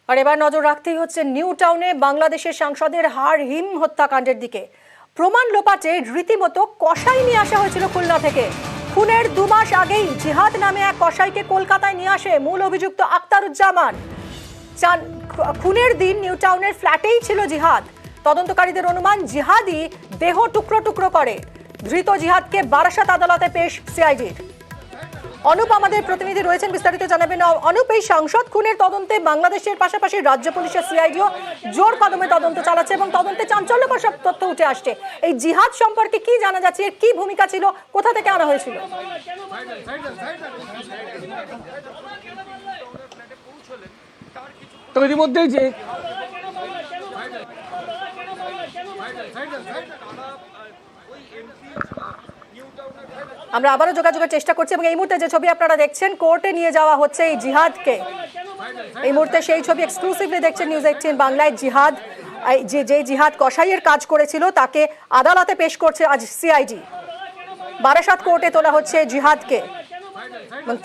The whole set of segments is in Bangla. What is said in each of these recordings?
আর এবার নজর রাখতেই হচ্ছে নিউ টাউনে বাংলাদেশের সাংসদের হাড়হিম হত্যাকাণ্ডের দিকে। প্রমাণ লোপাটে রীতিমতো কসাই নিয়ে আসা হয়েছিল খুলনা থেকে। খুনের 2 মাস আগেই জিহাদ নামে এক কসাইকে কলকাতায় নিয়ে আসে মূল অভিযুক্ত আখতারুজ্জামান। খুনের দিন নিউ টাউনের ফ্ল্যাটেই ছিল জিহাদ। তদন্তকারীদের অনুমান জিহাদই দেহ টুকরো টুকরো করে। ধৃত জিহাদকে বারাসাত আদালতে পেশ সিআইডির। অনুপ আমাদের প্রতিনিধি রয়েছেন, বিস্তারিত জানাবেন। অনুপ, এই সাংসদ খুনের তদন্তে বাংলাদেশের পাশাপাশি রাজ্য পুলিশের সিআইডিও জোর কদমে তদন্ত চালাচ্ছে এবং তদন্তে চাঞ্চল্যকর সব তথ্য উঠে আসছে। এই জিহাদ সম্পর্কে কি জানা যাচ্ছে, এর কি ভূমিকা ছিল, কোথা থেকে আনা হয়েছিল? তো ইতিমধ্যে যে আমরা আবারও যোগাযোগের চেষ্টা করছি এবং এই মুহূর্তে যে ছবি আপনারা দেখছেন, কোর্টে নিয়ে যাওয়া হচ্ছে এই জিহাদকে। এই মুহূর্তে সেই ছবি এক্সক্লুসিভলি দেখছেন নিউজ 18 বাংলায়। জিহাদ, যে জিহাদ কসাইয়ের কাজ করেছিল, তাকে আদালতে পেশ করছে আজ সিআইডি। বারাসাত কোর্টে তোলা হচ্ছে জিহাদকে।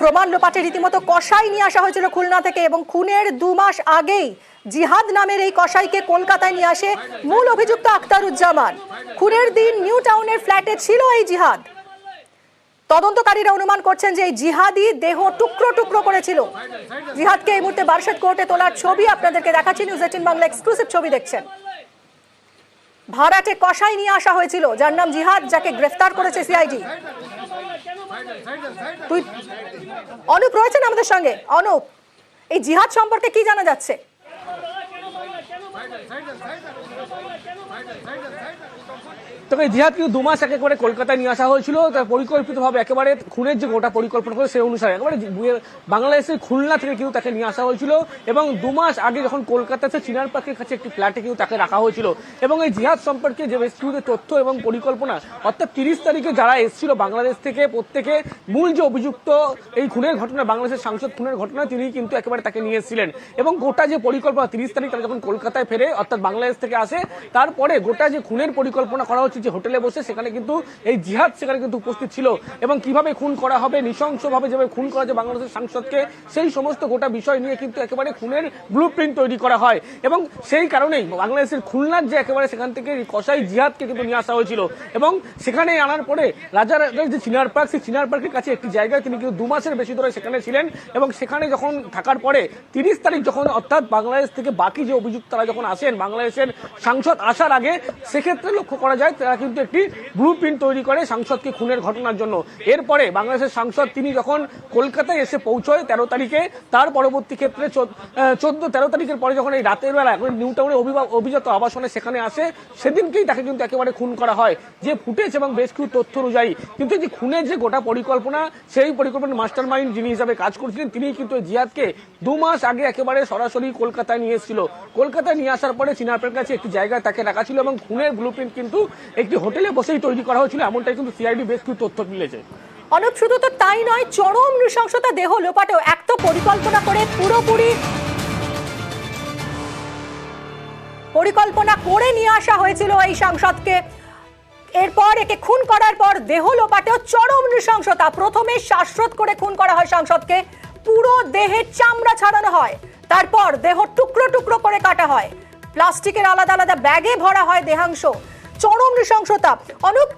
প্রমাণ লোপাটে রীতিমতো কসাই নিয়ে আসা হয়েছিল খুলনা থেকে এবং খুনের 2 মাস আগেই জিহাদ নামের এই কসাইকে কলকাতায় নিয়ে আসে মূল অভিযুক্ত আখতারুজ্জামান। খুনের দিন নিউ টাউনের ফ্ল্যাটে ছিল এই জিহাদ। তদন্তকারীরা অনুমান করছেন যে এই জিহাদি দেহ টুকরো টুকরো করেছিল। জিহাদকে এই মুহূর্তে বারাসাত কোর্টে তোলার ছবি আপনাদেরকে দেখাচ্ছি। নিউজ 18 বাংলা এক্সক্লুসিভ ছবি দেখছেন। ভাড়াটে কসাই নিয়ে আসা হয়েছিল যার নাম জিহাদ, যাকে গ্রেফতার করেছে সিআইডি। অনুপ রয়েছেন আমাদের সঙ্গে। অনুপ, এই জিহাদ সম্পর্কে কি জানা যাচ্ছে? তবে জিহাদ কিন্তু 2 মাস আগে করে কলকাতায় নিয়ে আসা হয়েছিল। তার পরিকল্পিতভাবে একেবারে খুনের যে গোটা পরিকল্পনা করে সেই অনুসারে একেবারে বাংলাদেশের খুলনা থেকে কিন্তু তাকে নিয়ে আসা হয়েছিল এবং 2 মাস আগে যখন কলকাতাতে চিনার পার্কের কাছে একটি ফ্ল্যাটে কিন্তু তাকে রাখা হয়েছিল। এবং এই জিহাদ সম্পর্কে যে বেশ কিছু তথ্য এবং পরিকল্পনা, অর্থাৎ 30 তারিখে যারা এসেছিল বাংলাদেশ থেকে, প্রত্যেকে মূল যে অভিযুক্ত এই খুনের ঘটনা, বাংলাদেশের সাংসদ খুনের ঘটনা, তিনি কিন্তু একেবারে তাকে নিয়ে এসেছিলেন। এবং গোটা যে পরিকল্পনা 30 তারিখ তারা যখন কলকাতায় ফেরে, অর্থাৎ বাংলাদেশ থেকে আসে, তারপরে গোটা যে খুনের পরিকল্পনা করা হচ্ছে, যে হোটেলে বসে সেখানে কিন্তু এই জিহাদ সেখানে কিন্তু উপস্থিত ছিল এবং কিভাবে খুন করা হবে, নৃশংসভাবে যেভাবে খুন করা যায় বাংলাদেশের সাংসদকে, সেই সমস্ত গোটা বিষয় নিয়ে কিন্তু একেবারে খুনের ব্লুপ্রিন্ট তৈরি করা হয়। এবং সেই কারণেই বাংলাদেশের খুলনার যে একেবারে সেখান থেকে কসাই জিহাদকে কিন্তু নিয়ে আসা হয়েছিল এবং সেখানে আনার পরে রাজার যে চিনার পার্ক, সেই চিনার পার্কের কাছে একটি জায়গায় তিনি কিন্তু 2 মাসের বেশি ধরে সেখানে ছিলেন। এবং সেখানে যখন থাকার পরে 30 তারিখ যখন, অর্থাৎ বাংলাদেশ থেকে বাকি যে অভিযুক্তরা যখন আসেন বাংলাদেশের সাংসদ আসার আগে, সেক্ষেত্রে লক্ষ্য করা যায় তারা কিন্তু একটি ব্লুপ্রিন্ট তৈরি করে সাংসদকে খুনের ঘটনার জন্য। এরপরে বাংলাদেশের সাংসদ তিনি যখন কলকাতায় এসে পৌঁছয় 13 তারিখে, তার পরবর্তী ক্ষেত্রে 13 তারিখের পরে যখন এই রাতের বেলা নিউ টাউনে অভিজাত আবাসনে সেখানে আসে, সেদিনকেই তাকে কিন্তু একেবারে খুন করা হয়। যে ফুটেজ এবং বেশ কিছু তথ্য অনুযায়ী কিন্তু যে খুনের যে গোটা পরিকল্পনা, সেই পরিকল্পনার মাস্টার মাইন্ড যিনি হিসাবে কাজ করছিলেন, তিনি কিন্তু জিহাদকে 2 মাস আগে একেবারে সরাসরি কলকাতায় নিয়ে এসেছিল। কলকাতায় নিয়ে আসার পরে চিনারপাড়ের কাছে একটি জায়গায় তাকে রাখা ছিল এবং খুনের ব্লুপ্রিন্ট কিন্তু একটি হোটেলে বসেই তৈরি করা হয়েছিল, এমনটাই কিন্তু সিআইডি বেশ কিছু তথ্য মিলেছে। অনুপ, শুধু তো তাই নয়, চরম নৃশংসতা, দেহ লোপাটেও এক তো পরিকল্পনা করে পরিকল্পনা করে নিয়ে আসা হয়েছিল এই সাংসদকে। এরপর একে খুন করার পর দেহ লোপাটেও চরম নৃশংসতা। প্রথমে শ্বাসরোধ করে খুন করা হয় সাংসদকে, পুরো দেহের চামড়া ছাড়ানো হয়, তারপর দেহ টুকরো টুকরো করে কাটা হয়, প্লাস্টিকের আলাদা আলাদা ব্যাগে ভরা হয় দেহাংশ। চরম নৃশংসতা। অনুপ,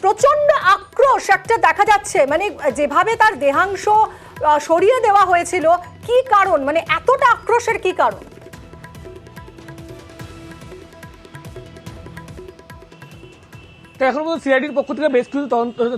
প্রচন্ড আক্রোশ একটা দেখা যাচ্ছে, মানে যেভাবে তার দেহাংশ সরিয়ে দেওয়া হয়েছিল, কি কারণ, মানে এতটা আক্রোশের কি কারণ? এখন পর্যন্ত সিআইডির পক্ষ থেকে বেশ কিছু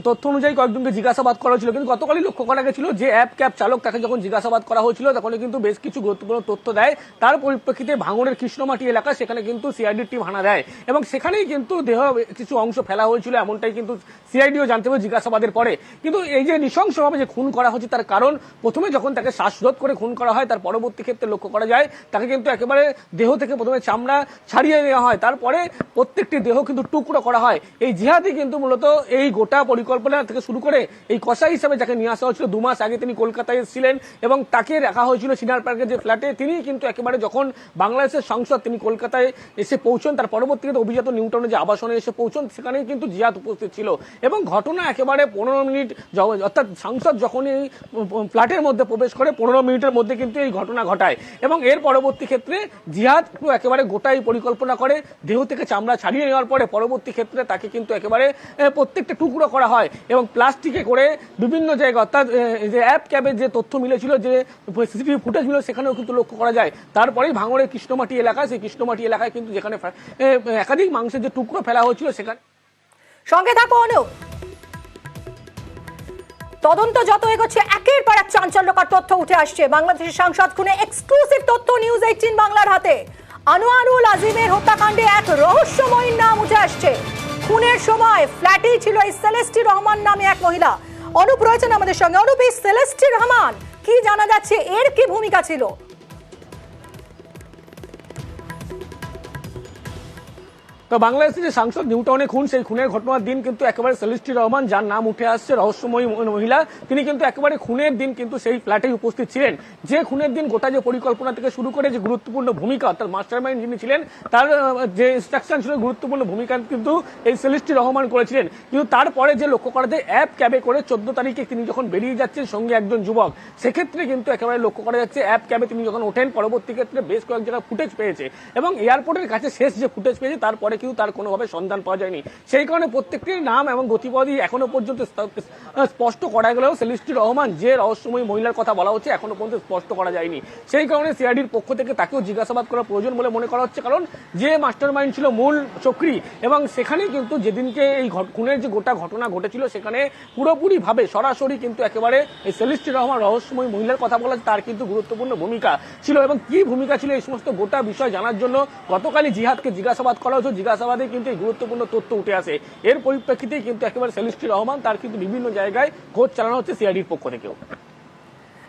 তথ্য অনুযায়ী কয়েকজনকে জিজ্ঞাসাবাদ করা হয়েছিল, কিন্তু গতকালই লক্ষ্য করা গেছিল যে অ্যাপ ক্যাব চালক, তাকে যখন জিজ্ঞাসাবাদ করা হয়েছিল তখন কিন্তু বেশ কিছু গুরুত্বপূর্ণ তথ্য দেয়। তার পরিপ্রেক্ষিতে ভাঙড়ের কৃষ্ণমাটি এলাকা, সেখানে কিন্তু সিআইডির টিম হানা দেয় এবং সেখানেই কিন্তু দেহ কিছু অংশ ফেলা হয়েছিল, এমনটাই কিন্তু সিআইডিও জানতে হবে জিজ্ঞাসাবাদের পরে। কিন্তু এই যে নৃশংসভাবে যে খুন করা হচ্ছে, তার কারণ প্রথমে যখন তাকে শ্বাসরোধ করে খুন করা হয়, তার পরবর্তী ক্ষেত্রে লক্ষ্য করা যায় তাকে কিন্তু একেবারে দেহ থেকে প্রথমে চামড়া ছাড়িয়ে নেওয়া হয়, তারপরে প্রত্যেকটি দেহ কিন্তু টুকরো করা হয়। এই জিহাদই কিন্তু মূলত এই গোটা পরিকল্পনা থেকে শুরু করে এই কসাই হিসেবে যাকে নিয়ে আসা হয়েছিল 2 মাস আগে তিনি কলকাতায় এসেছিলেন এবং তাকে রাখা হয়েছিল সিনার পার্কের যে ফ্ল্যাটে। তিনি কিন্তু একেবারে যখন বাংলাদেশের সংসদ তিনি কলকাতায় এসে পৌঁছন, তার পরবর্তীতে অভিজাত নিউ টাউনে যে আবাসনে এসে পৌঁছন সেখানেই কিন্তু জিহাদ উপস্থিত ছিল এবং ঘটনা একেবারে 15 মিনিট, অর্থাৎ সংসদ যখনই ফ্ল্যাটের মধ্যে প্রবেশ করে 15 মিনিটের মধ্যে কিন্তু এই ঘটনা ঘটায় এবং এর পরবর্তী ক্ষেত্রে জিহাদ একেবারে গোটাই পরিকল্পনা করে দেহ থেকে চামড়া ছাড়িয়ে নেওয়ার পরে পরবর্তী ক্ষেত্রে তাকে কিন্তু একেবারে প্রত্যেকটা টুকরো করা হয় এবং প্লাস্টিকে করে বিভিন্ন জায়গায়, অর্থাৎ যে অ্যাপ ক্যাবের যে তথ্য মিলেছিল, যে সিসিটিভি ফুটেজ মিলে সেখানেও কিন্তু লক্ষ্য করা যায়। তারপরেই ভাঙড়ের কৃষ্ণমাটি এলাকা, সেই কৃষ্ণমাটি এলাকায় কিন্তু যেখানে একাধিক মাংসের যে টুকরো ফেলা হয়েছিল সেখানে। সঙ্গে থাকো অনুপ। তদন্ত যত এগোচ্ছে একের পর এক চাঞ্চল্যকর তথ্য উঠে আসছে। বাংলাদেশের সাংসদ খুনে এক্সক্লুসিভ তথ্য নিউজ 18 বাংলার হাতে। আনোয়ারুল আজিমের হত্যাকাণ্ডে এক রহস্যময়ী নাম উঠে আসছে। খুনের সময় ফ্ল্যাটেই ছিল এই সেলেস্টি রহমান নামে এক মহিলা। অনুপ রয়েছেন আমাদের সঙ্গে। অনুপ, এই সেলেস্টি রহমান কি জানা যাচ্ছে, এর কি ভূমিকা ছিল? তো বাংলাদেশের যে সাংসদ নিউ টাউনে খুন, সেই খুনের ঘটনার দিন কিন্তু একেবারে সেলিস্টি রহমান, যার নাম উঠে আসছে রহস্যময়ী মহিলা, তিনি কিন্তু একেবারে খুনের দিন কিন্তু সেই ফ্ল্যাটেই উপস্থিত ছিলেন। যে খুনের দিন গোটা যে পরিকল্পনা থেকে শুরু করে যে গুরুত্বপূর্ণ ভূমিকা, অর্থাৎ মাস্টারমাইন্ড যিনি ছিলেন তার যে ইনস্ট্রাকশন ছিল, গুরুত্বপূর্ণ ভূমিকা কিন্তু এই সেলিস্টি রহমান করেছিলেন। কিন্তু তারপরে যে লক্ষ্য করা যায় অ্যাপ ক্যাবে করে 14 তারিখে তিনি যখন বেরিয়ে যাচ্ছেন সঙ্গে একজন যুবক, সেক্ষেত্রে কিন্তু একেবারে লক্ষ্য করা যাচ্ছে অ্যাপ ক্যাবে তিনি যখন ওঠেন পরবর্তী ক্ষেত্রে বেশ কয়েক জায়গায় ফুটেজ পেয়েছে এবং এয়ারপোর্টের কাছে শেষ যে ফুটেজ পেয়েছে তারপরে কিন্তু তার কোনোভাবে সন্ধান পাওয়া যায়নি। সেই কারণে প্রত্যেকটির নাম এবং গতিপথই এখনো পর্যন্ত স্পষ্ট করা গেলেও সেলিস্টি রহমান যে রহস্যময়ী মহিলার কথা বলা হচ্ছে এখনো পর্যন্ত স্পষ্ট করা যায়নি। সেই কারণে সিআইডির পক্ষ থেকে তাকেও জিজ্ঞাসাবাদ করা প্রয়োজন বলে মনে করা হচ্ছে, কারণ যে মাস্টারমাইন্ড ছিল মূল চক্রী এবং সেখানে কিন্তু যেদিনকে এই খুনের যে গোটা ঘটনা ঘটেছিল সেখানে পুরোপুরি ভাবে সরাসরি কিন্তু একেবারে এই সেলিস্টি রহমান রহস্যময়ী মহিলার কথা বলা, তার কিন্তু গুরুত্বপূর্ণ ভূমিকা ছিল এবং কি ভূমিকা ছিল এই সমস্ত গোটা বিষয় জানার জন্য গতকালই জিহাদকে জিজ্ঞাসাবাদ করা হয়েছে। জিজ্ঞাসাবাদে কিন্তু এই গুরুত্বপূর্ণ তথ্য উঠে আসে। এর পরিপ্রেক্ষিতেই কিন্তু একেবারে সেলিস্টি রহমান তার কিন্তু বিভিন্ন জায়গায় খোঁজ চালানো হচ্ছে সিআইডির পক্ষ থেকেও।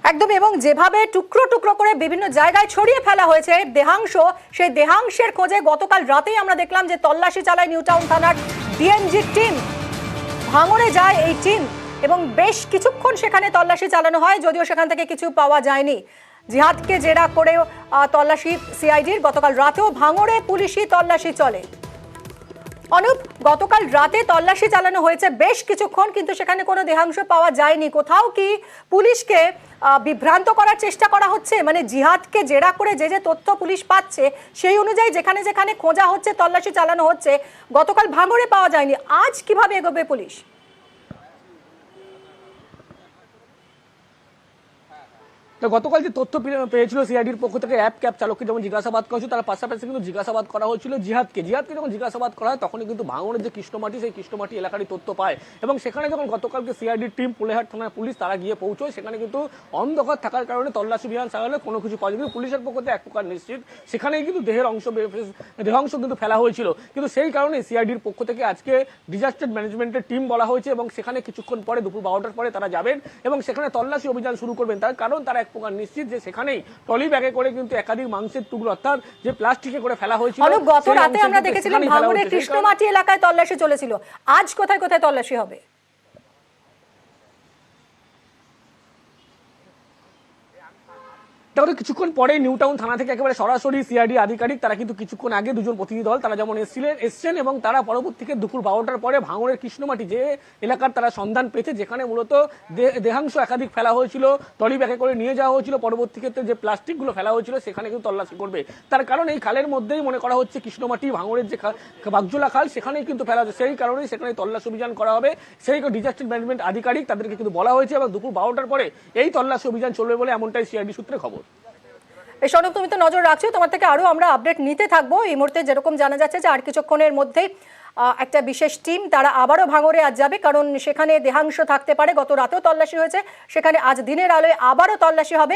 একদম, এবং যেভাবে টুকরো টুকরো করে বিভিন্ন জায়গায় ছড়িয়ে ফেলা হয়েছে দেহাংশ, সেই দেহাংশের খোঁজে গতকাল রাতেই আমরা দেখলাম যে তল্লাশি চালায় নিউ টাউন থানার ডিএনজি টিম। ভাঙড়ে যায় এই টিম এবং বেশ কিছুক্ষণ সেখানে তল্লাশি চালানো হয়, যদিও সেখান থেকে কিছু পাওয়া যায়নি। জিহাদকে জেরা করে তল্লাশি সিআইডির। গতকাল রাতেও ভাঙড়ে পুলিশি তল্লাশি চলে। অনুপ, গতকাল রাতে তল্লাশি চালানো হয়েছে বেশ কিছুক্ষণ, কিন্তু সেখানে কোনো দেহাংশ পাওয়া যায়নি। কোথাও কি পুলিশকে বিভ্রান্ত করার চেষ্টা করা হচ্ছে? মানে জিহাদকে জেরা করে যে যে তথ্য পুলিশ পাচ্ছে সেই অনুযায়ী যেখানে যেখানে খোঁজা হচ্ছে, তল্লাশি চালানো হচ্ছে, গতকাল ভাঙড়ে পাওয়া যায়নি। আজ কিভাবে এগোবে পুলিশ? তো গতকাল যে তথ্য পেয়েছিল সিআইডির পক্ষ থেকে অ্যাপ ক্যাব চালককে যেমন জিজ্ঞাসাবাদ করা হয়েছিল, তার পাশাপাশি কিন্তু জিজ্ঞাসাবাদ করা হয়েছিল জিহাদকে যখন জিজ্ঞাসাবাদ করা হয় তখনই কিন্তু ভাঙড়ের যে কৃষ্ণমাটি, সেই কৃষ্ণমাটি এলাকারই তথ্য পায় এবং সেখানে যখন গতকালকে সিআইডির টিম পুলেহাট থানার পুলিশ তারা গিয়ে পৌঁছয়, সেখানে কিন্তু অন্ধকার থাকার কারণে তল্লাশি অভিযান চালালে কোনো কিছু পাওয়া যায়। কিন্তু পুলিশের পক্ষ থেকে এক প্রকার নিশ্চিত সেখানেই কিন্তু দেহাংশ কিন্তু ফেলা হয়েছিল। কিন্তু সেই কারণে সিআইডির পক্ষ থেকে আজকে ডিজাস্টার ম্যানেজমেন্টের টিম বলা হয়েছে এবং সেখানে কিছুক্ষণ পরে দুপুর 12টার পরে তারা যাবেন এবং সেখানে তল্লাশি অভিযান শুরু করবেন। তার কারণ তারা এক প্রকার নিশ্চিত যে সেখানেই ট্রলি ব্যাগে করে কিন্তু একাধিক মাংসের টুকরো, অর্থাৎ যে প্লাস্টিকে করে ফেলা হয়েছিল। গত রাতে আমরা দেখেছিলাম ভাঙড়ের কৃষ্ণমাটি এলাকায় তল্লাশি চলেছিল। আজ কোথায় কোথায় তল্লাশি হবে? তাহলে কিছুক্ষণ পরে নিউ টাউন থানা থেকে একেবারে সরাসরি সিআইডি আধিকারিক তারা কিন্তু কিছুক্ষণ আগে দুজন প্রতিনিধি দল তারা যেমন এসছেন এবং তারা পরবর্তী থেকে দুপুর 12টার পরে ভাঙড়ের কৃষ্ণমাটি যে এলাকার তারা সন্ধান পেয়েছে, যেখানে মূলত দেহাংশ একাধিক ফেলা হয়েছিল, ট্রলি ব্যাগে করে নিয়ে যাওয়া হয়েছিল, পরবর্তী ক্ষেত্রে যে প্লাস্টিকগুলো ফেলা হয়েছিল সেখানে কিন্তু তল্লাশি করবে। তার কারণ এই খালের মধ্যেই মনে করা হচ্ছে কৃষ্ণমাটি ভাঙড়ের যে বাগজোলা খাল সেখানেই কিন্তু ফেলা হচ্ছে, সেই কারণেই সেখানে তল্লাশি অভিযান করা হবে। সেই ডিজাস্টার ম্যানেজমেন্ট আধিকারিক তাদেরকে কিন্তু বলা হয়েছে এবং দুপুর 12টার পরে এই তল্লাশি অভিযান চলবে বলে এমনটাই সিআইডি সূত্রে খবর। এই সনক, তুমি তো নজর রাখছো, তোমার থেকে আরো আমরা আপডেট নিতে থাকবো। এই মুহূর্তে যেরকম জানা যাচ্ছে যে আর কিছুক্ষণের মধ্যেই একটা বিশেষ টিম তারা আবারও ভাঙড়ে আজ যাবে, কারণ সেখানে দেহাংশ থাকতে পারে। গত রাতেও তল্লাশি হয়েছে, সেখানে আজ দিনের আলোয় আবারও তল্লাশি হবে।